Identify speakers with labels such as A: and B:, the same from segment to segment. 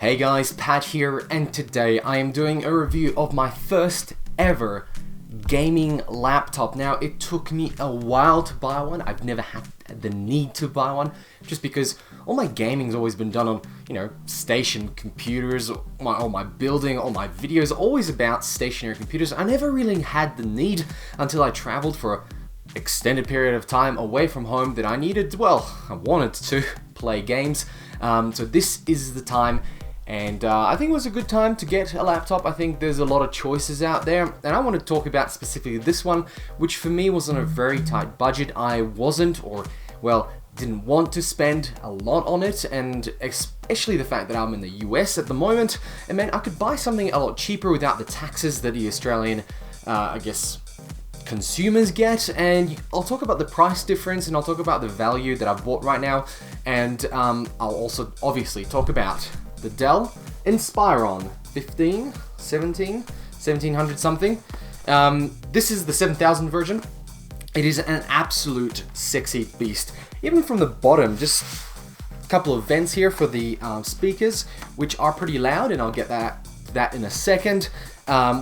A: Hey guys, Pat here, and today I am doing a review of my first ever gaming laptop. Now, it took me a while to buy one. I've never had the need to buy one, just because all my gaming's always been done on, station computers, all my building, all my videos, always about stationary computers. I never really had the need until I traveled for an extended period of time away from home that I wanted to play games. So this is the time. And I think it was a good time to get a laptop. I think there's a lot of choices out there, and I want to talk about specifically this one, which for me was on a very tight budget. I didn't want to spend a lot on it, and especially the fact that I'm in the US at the moment, it meant I could buy something a lot cheaper without the taxes that the Australian, consumers get. And I'll talk about the price difference, and I'll talk about the value that I've bought right now, and I'll also obviously talk about the Dell Inspiron 1700 something. This is the 7000 version. It is an absolute sexy beast. Even from the bottom, just a couple of vents here for the speakers, which are pretty loud, and I'll get that in a second.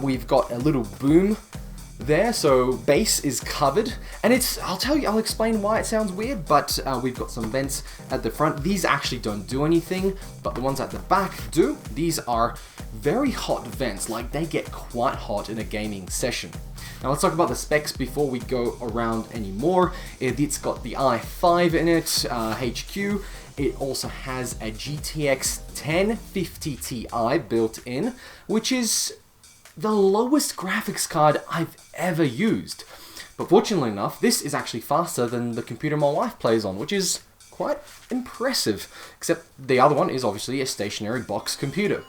A: We've got a little boom there, so bass is covered, and I'll explain why it sounds weird, but we've got some vents at the front. These actually don't do anything, but the ones at the back do. These are very hot vents, like they get quite hot in a gaming session. Now let's talk about the specs before we go around anymore. It's got the i5 in it, HQ. It also has a GTX 1050 Ti built in, which is the lowest graphics card I've ever used. But fortunately enough, this is actually faster than the computer my wife plays on, which is quite impressive. Except the other one is obviously a stationary box computer.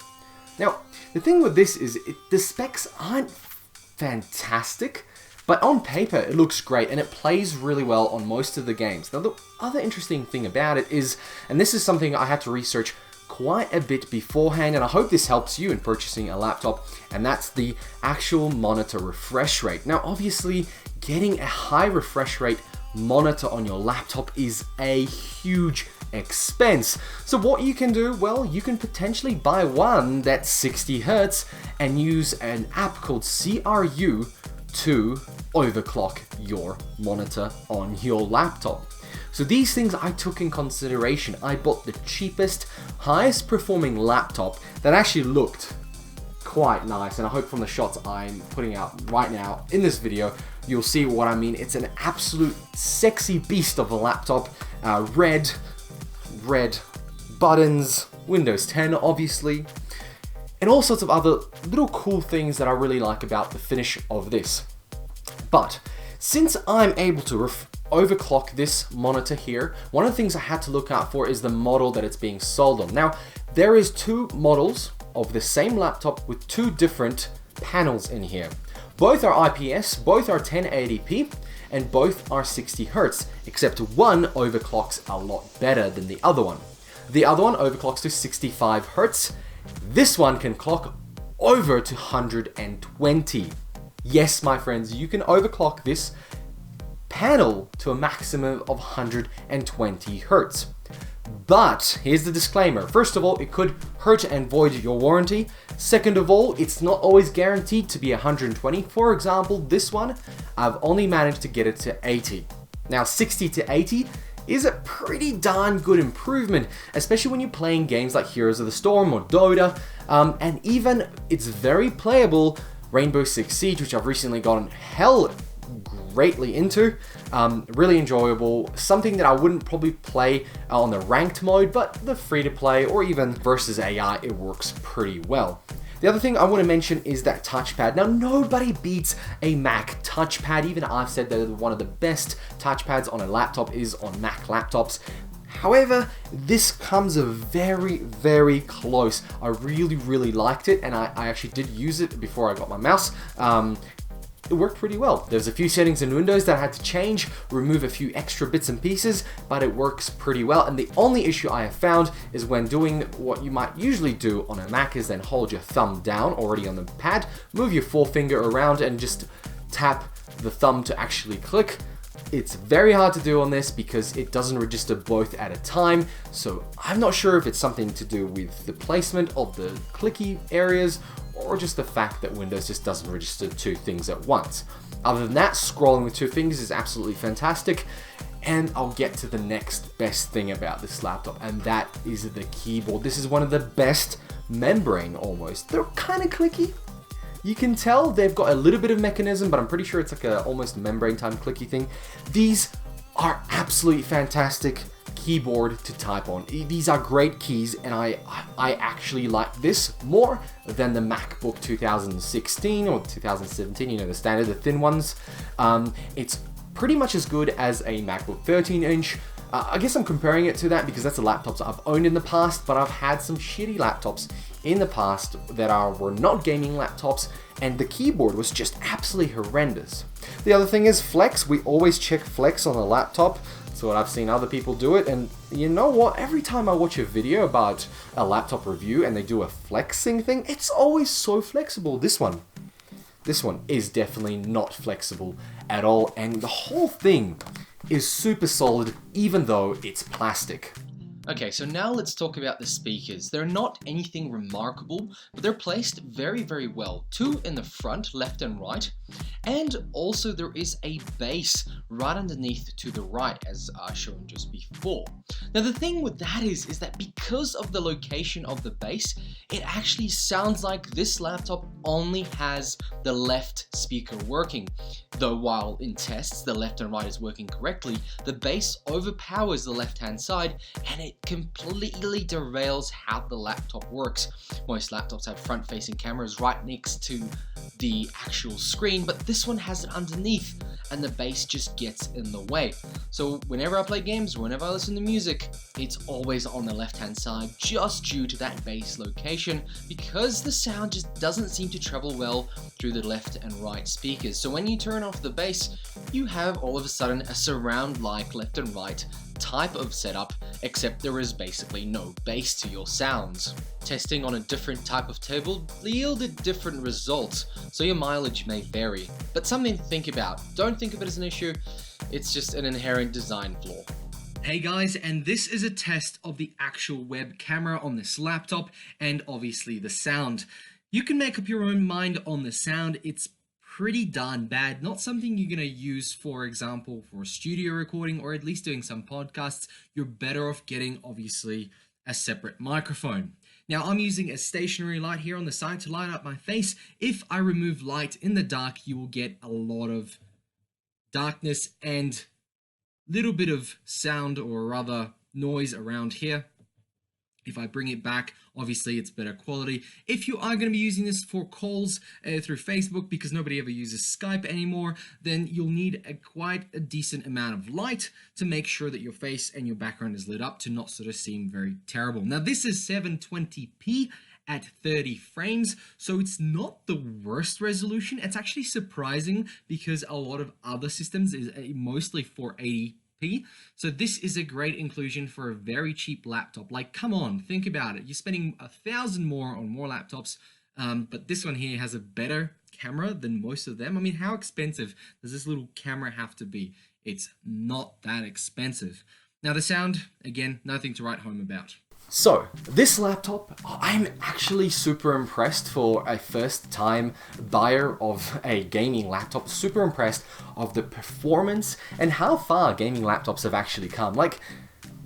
A: Now, the thing with this is the specs aren't fantastic, but on paper it looks great and it plays really well on most of the games. Now, the other interesting thing about it is, and this is something I had to research quite a bit beforehand, and I hope this helps you in purchasing a laptop, and that's the actual monitor refresh rate. Now, obviously, getting a high refresh rate monitor on your laptop is a huge expense. So what you can do, well, you can potentially buy one that's 60 Hz and use an app called CRU to overclock your monitor on your laptop. So these things I took in consideration. I bought the cheapest, highest performing laptop that actually looked quite nice, and I hope from the shots I'm putting out right now in this video, you'll see what I mean. It's an absolute sexy beast of a laptop. Red buttons, Windows 10 obviously, and all sorts of other little cool things that I really like about the finish of this. But since I'm able to overclock this monitor here, one of the things I had to look out for is the model that it's being sold on. Now, there is two models of the same laptop with two different panels in here. Both are IPS, both are 1080p, and both are 60 Hz, except one overclocks a lot better than the other one. The other one overclocks to 65 Hz. This one can clock over to 120. Yes, my friends, you can overclock this panel to a maximum of 120 Hz. But here's the disclaimer. First of all, it could hurt and void your warranty. Second of all, it's not always guaranteed to be 120. For example, this one, I've only managed to get it to 80. Now, 60 to 80 is a pretty darn good improvement, especially when you're playing games like Heroes of the Storm or Dota, and even it's very playable Rainbow Six Siege, which I've recently gotten greatly into. Really enjoyable, something that I wouldn't probably play on the ranked mode, but the free-to-play or even versus AI, it works pretty well. The other thing I want to mention is that touchpad. Now, nobody beats a Mac touchpad. Even I've said that one of the best touchpads on a laptop is on Mac laptops. However, this comes very, very close. I really liked it, and I actually did use it before I got my mouse. It worked pretty well. There's a few settings in Windows that I had to change, remove a few extra bits and pieces, but it works pretty well. And the only issue I have found is when doing what you might usually do on a Mac is then hold your thumb down already on the pad, move your forefinger around and just tap the thumb to actually click. It's very hard to do on this because it doesn't register both at a time, so I'm not sure if it's something to do with the placement of the clicky areas or just the fact that Windows just doesn't register two things at once. Other than that, scrolling with two fingers is absolutely fantastic, and I'll get to the next best thing about this laptop, and that is the keyboard. This is one of the best membrane almost. They're kind of clicky. You can tell they've got a little bit of mechanism, but I'm pretty sure it's like a almost membrane time clicky thing. These are absolutely fantastic keyboard to type on. These are great keys, and I actually like this more than the MacBook 2016 or 2017, you know, the standard, the thin ones. It's pretty much as good as a MacBook 13-inch. I guess I'm comparing it to that because that's the laptops I've owned in the past, but I've had some shitty laptops in the past that were not gaming laptops, and the keyboard was just absolutely horrendous. The other thing is flex. We always check flex on a laptop. So what I've seen other people do it, and you know what? Every time I watch a video about a laptop review and they do a flexing thing, it's always so flexible. This one is definitely not flexible at all, and the whole thing is super solid even though it's plastic.
B: Okay, so now let's talk about the speakers. They're not anything remarkable, but they're placed very, very well. Two in the front, left and right, and also there is a base right underneath to the right, as shown just before. Now the thing with that is that because of the location of the base, it actually sounds like this laptop only has the left speaker working. Though while in tests the left and right is working correctly, the base overpowers the left-hand side, and it completely derails how the laptop works. Most laptops have front-facing cameras right next to the actual screen, but this one has it underneath, and the bass just gets in the way. So whenever I play games, whenever I listen to music, it's always on the left-hand side just due to that bass location, because the sound just doesn't seem to travel well through the left and right speakers. So when you turn off the bass, you have all of a sudden a surround-like left and right type of setup, except there is basically no bass to your sounds. Testing on a different type of table yielded different results, so your mileage may vary. But something to think about. Don't think of it as an issue, it's just an inherent design flaw.
C: Hey guys, and this is a test of the actual web camera on this laptop, and obviously the sound. You can make up your own mind on the sound. It's pretty darn bad. Not something you're going to use, for example, for a studio recording or at least doing some podcasts. You're better off getting, obviously, a separate microphone. Now, I'm using a stationary light here on the side to light up my face. If I remove light in the dark, you will get a lot of darkness and little bit of sound, or rather noise around here. If I bring it back, obviously it's better quality. If you are going to be using this for calls through Facebook, because nobody ever uses Skype anymore, then you'll need quite a decent amount of light to make sure that your face and your background is lit up to not sort of seem very terrible. Now this is 720p at 30 frames, so it's not the worst resolution. It's actually surprising because a lot of other systems is mostly 480p. So this is a great inclusion for a very cheap laptop. Like, come on, think about it. You're spending $1,000 more on more laptops, but this one here has a better camera than most of them. I mean, how expensive does this little camera have to be? It's not that expensive. Now the sound, again, nothing to write home about.
A: So, this laptop, I'm actually super impressed for a first time buyer of a gaming laptop. Super impressed of the performance and how far gaming laptops have actually come. Like,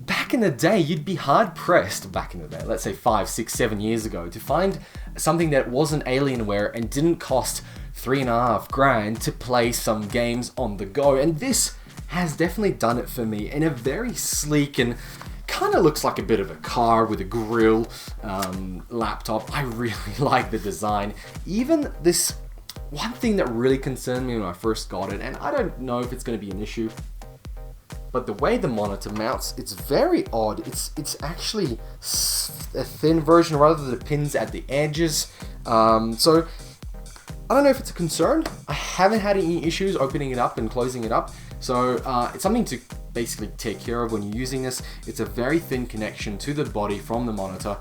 A: back in the day, you'd be hard pressed, back in the day, let's say 5, 6, 7 years ago, to find something that wasn't Alienware and didn't cost $3.5 grand to play some games on the go. And this has definitely done it for me in a very sleek and kind of looks like a bit of a car with a grill laptop. I really like the design. Even this one thing that really concerned me when I first got it, and I don't know if it's going to be an issue, but the way the monitor mounts, it's very odd. It's actually a thin version rather than the pins at the edges. So I don't know if it's a concern. I haven't had any issues opening it up and closing it up. So it's something to basically take care of when you're using this. It's a very thin connection to the body from the monitor,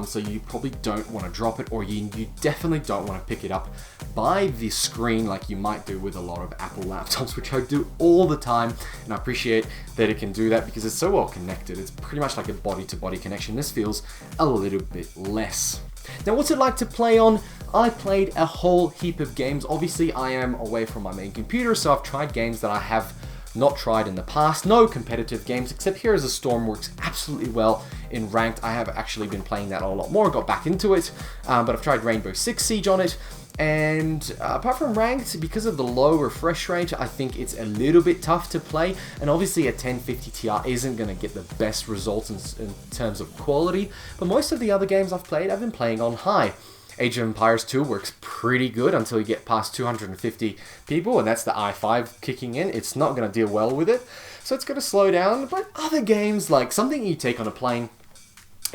A: so you probably don't want to drop it, or you definitely don't want to pick it up by the screen like you might do with a lot of Apple laptops, which I do all the time, and I appreciate that it can do that because it's so well connected. It's pretty much like a body-to-body connection. This feels a little bit less. Now, what's it like to play on? I played a whole heap of games. Obviously, I am away from my main computer, so I've tried games that I have not tried in the past. No competitive games, except Heroes of Storm works absolutely well in ranked. I have actually been playing that a lot more, got back into it, but I've tried Rainbow Six Siege on it. And apart from ranked, because of the low refresh rate, I think it's a little bit tough to play. And obviously a 1050 Ti isn't going to get the best results in terms of quality. But most of the other games I've played, I've been playing on high. Age of Empires 2 works pretty good until you get past 250 people, and that's the i5 kicking in. It's not going to deal well with it, so it's going to slow down. But other games, like something you take on a plane,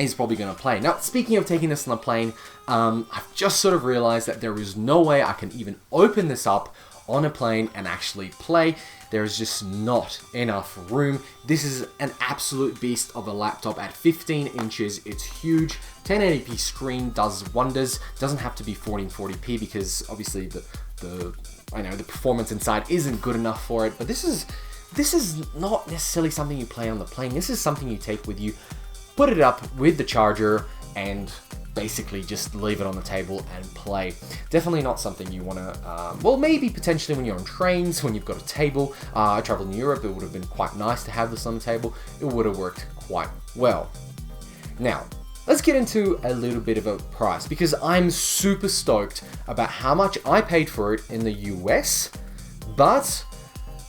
A: is probably going to play. Now, speaking of taking this on a plane, I've just sort of realized that there is no way I can even open this up on a plane and actually play. There is just not enough room. This is an absolute beast of a laptop at 15 inches. It's huge. 1080p screen does wonders. Doesn't have to be 1440p because obviously the performance inside isn't good enough for it. But this is not necessarily something you play on the plane. This is something you take with you, put it up with the charger, and basically just leave it on the table and play. Definitely not something you want to, well, maybe potentially when you're on trains, when you've got a table. I traveled in Europe, it would have been quite nice to have this on the table. It would have worked quite well. Now, let's get into a little bit of a price, because I'm super stoked about how much I paid for it in the US, but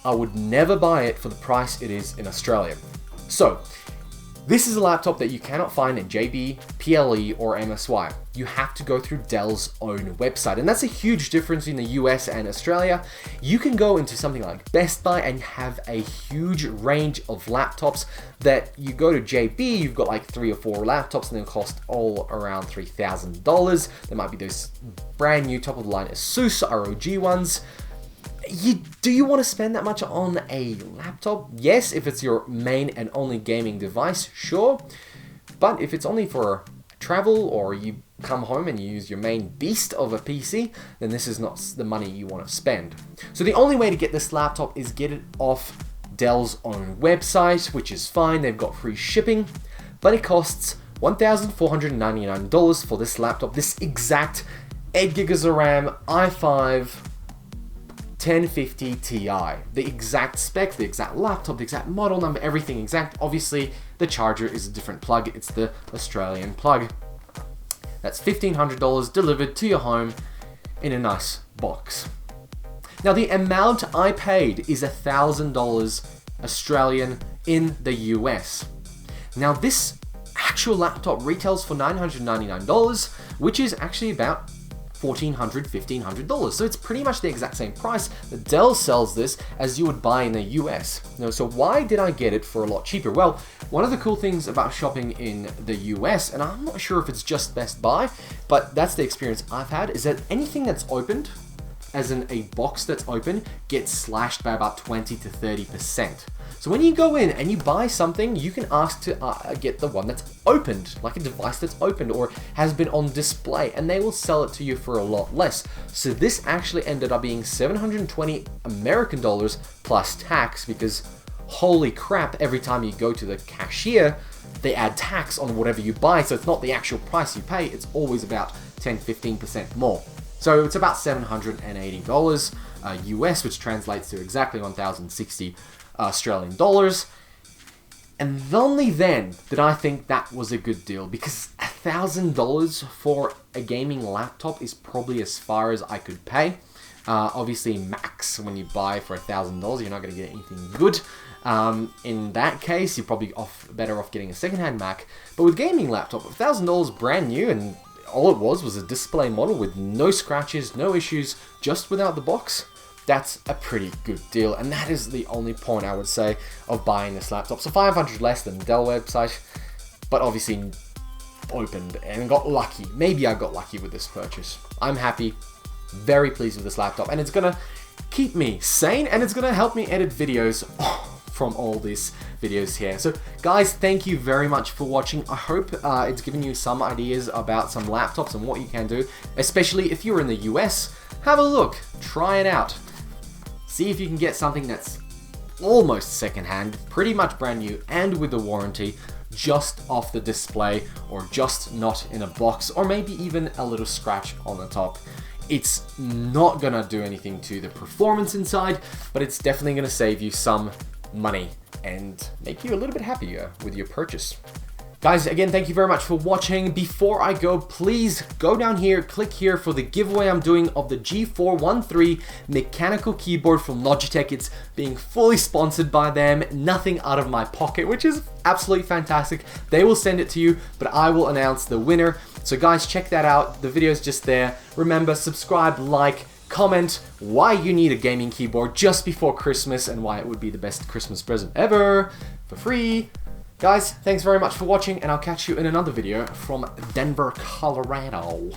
A: I would never buy it for the price it is in Australia. So, this is a laptop that you cannot find in JB, PLE, or MSY. You have to go through Dell's own website, and that's a huge difference in the US and Australia. You can go into something like Best Buy and have a huge range of laptops that you go to JB, you've got like 3 or 4 laptops and they'll cost all around $3,000. There might be those brand new top of the line Asus ROG ones. Do you want to spend that much on a laptop? Yes, if it's your main and only gaming device, sure. But if it's only for travel, or you come home and you use your main beast of a PC, then this is not the money you want to spend. So the only way to get this laptop is get it off Dell's own website, which is fine. They've got free shipping, but it costs $1,499 for this laptop. This exact 8 gigs of RAM, i5, 1050 Ti, the exact spec, the exact laptop, the exact model number, everything exact. Obviously, the charger is a different plug. It's the Australian plug. That's $1,500 delivered to your home in a nice box. Now, the amount I paid is $1,000 Australian in the US. Now, this actual laptop retails for $999, which is actually about $1,400, $1,500. So it's pretty much the exact same price that Dell sells this as you would buy in the US. Now, so why did I get it for a lot cheaper? Well, one of the cool things about shopping in the US, and I'm not sure if it's just Best Buy, but that's the experience I've had, is that anything that's opened, as in a box that's open, gets slashed by about 20 to 30%. So when you go in and you buy something, you can ask to get the one that's opened, like a device that's opened or has been on display, and they will sell it to you for a lot less. So this actually ended up being $720 American dollars plus tax, because holy crap, every time you go to the cashier, they add tax on whatever you buy. So it's not the actual price you pay, it's always about 10-15% more. So it's about $780 US, which translates to exactly 1,060 Australian dollars. And only then did I think that was a good deal, because $1,000 for a gaming laptop is probably as far as I could pay. Obviously, max, when you buy for $1,000, you're not going to get anything good. In that case, you're probably better off getting a secondhand Mac. But with gaming laptop, $1,000 brand new, and all it was a display model with no scratches, no issues, just without the box. That's a pretty good deal, and that is the only point I would say of buying this laptop. So $500 less than the Dell website, but obviously opened and got lucky. Maybe I got lucky with this purchase. I'm happy, very pleased with this laptop, and it's gonna keep me sane, and it's gonna help me edit videos from all these videos here. So guys, thank you very much for watching. I hope it's given you some ideas about some laptops and what you can do, especially if you're in the US. Have a look, try it out. See if you can get something that's almost secondhand, pretty much brand new and with a warranty, just off the display or just not in a box, or maybe even a little scratch on the top. It's not gonna do anything to the performance inside, but it's definitely gonna save you some money and make you a little bit happier with your purchase. Guys, again, thank you very much for watching. Before I go, please go down here, click here for the giveaway I'm doing of the G413 mechanical keyboard from Logitech. It's being fully sponsored by them, nothing out of my pocket, which is absolutely fantastic. They will send it to you, but I will announce the winner. So guys, check that out. The video is just there. Remember, subscribe, like, comment why you need a gaming keyboard just before Christmas and why it would be the best Christmas present ever for free. Guys, thanks very much for watching, and I'll catch you in another video from Denver, Colorado.